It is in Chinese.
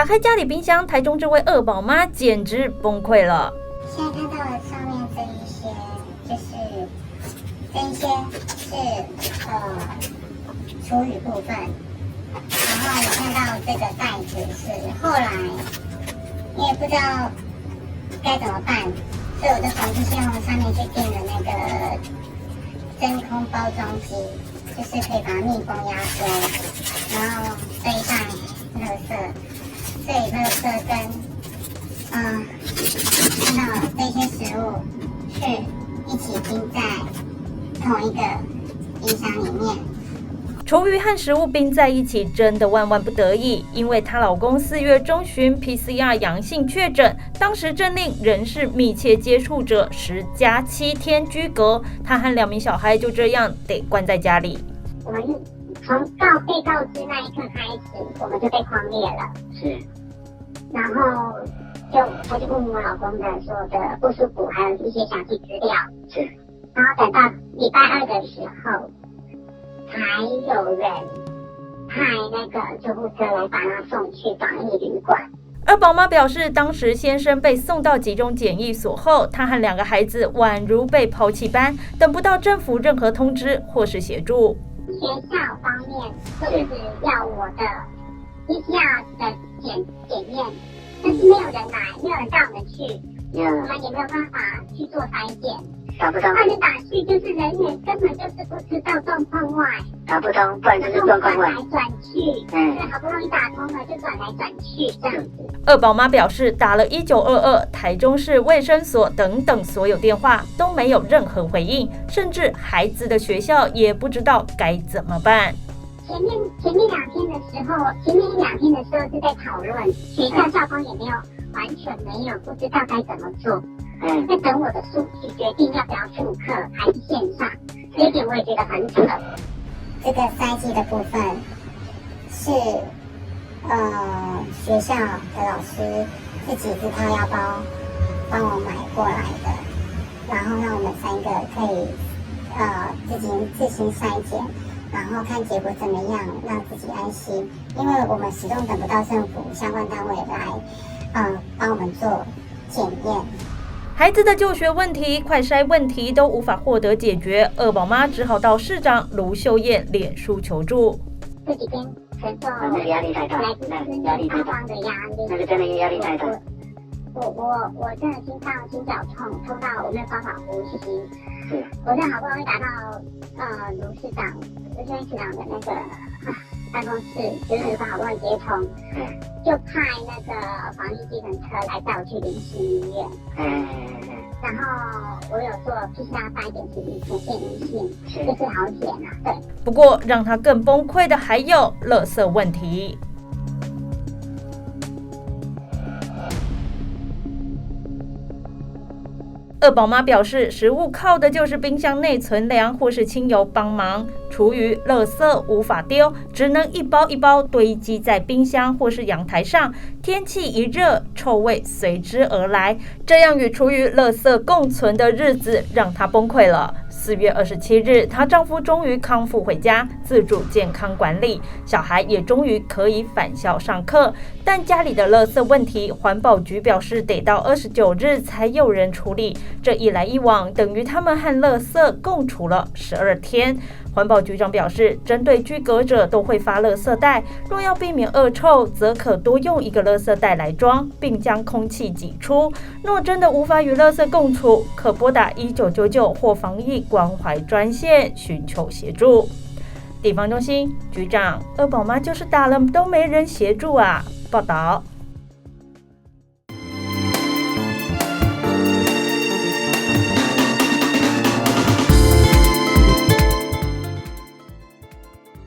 打开家里冰箱，台中这位二宝妈简直崩溃了。现在看到了上面这一些，是厨余部分，然后也看到这个袋子是后来你也不知道该怎么办，所以我就从这些上面去订了那个真空包装机，就是可以把它密封压缩，然后这一袋垃圾，这里垃圾跟看到这些食物是一起冰在同一个冰箱里面。厨余和食物冰在一起，真的万万不得已，因为她老公4月中旬 PCR 阳性确诊，当时政令仍是密切接触者10+7天居隔，她和2名小孩就这样得关在家里。我们从被告知那一刻开始，我们就被匡列了。是。然后我就问我老公的所有的不舒服，还有一些详细资料。是。然后等到礼拜2的时候，才有人派那个救护车来把他送去防疫旅馆。而宝妈表示，当时先生被送到集中检疫所后，她和2个孩子宛如被抛弃般，等不到政府任何通知或是协助。学校方面就是要我的 PCR 的检验，但是没有人来，没有人带我们去，我们也没有办法去做筛检。打不通，那你打去就是人员根本就是不知道状况外，打不通，不然就是状况外，转来转去，好不容易打通了就转来转去这样子。二宝妈表示，打了1922、台中市卫生所等等所有电话都没有任何回应，甚至孩子的学校也不知道该怎么办。前面1-2天的时候是在讨论，学校校方也没有完全没有不知道该怎么做。在等我的数据决定要不要复课还是线上，这一点我也觉得很扯。这个筛剂的部分是学校的老师自己自掏腰包帮我买过来的，然后让我们3个可以自行筛检，然后看结果怎么样，让自己安心。因为我们始终等不到政府相关单位来帮我们做检验。孩子的就学问题、快筛问题都无法获得解决，二宝妈只好到市长卢秀燕脸书求助。这几天承受压力太大，来自压力太大的压力，那是真的压力太大。我真的心绞痛到我没有办法呼吸。是，我真的好不容易打到卢市长的那个办公室，就是好不容易接通，就派那个防疫计程车来带我去临时医院。然后我有做 PCR 筛检，是呈现阴性，就是好险啊。对。不过让他更崩溃的还有垃圾问题。二宝妈表示，食物靠的就是冰箱内存粮或是亲友帮忙，厨余、垃圾无法丢，只能一包一包堆积在冰箱或是阳台上。天气一热，臭味随之而来。这样与厨余、垃圾共存的日子，让她崩溃了。4月27日，她丈夫终于康复回家，自主健康管理，小孩也终于可以返校上课。但家里的垃圾问题，环保局表示得到29日才有人处理。这一来一往，等于他们和垃圾共处了12天。环保局长表示，针对居隔者都会发垃圾袋，若要避免恶臭，则可多用一个垃圾袋来装，并将空气挤出。若真的无法与垃圾共处，可拨打1999或防疫关怀专线寻求协助。地方中心局长，二宝妈就是打了都没人协助啊。报道。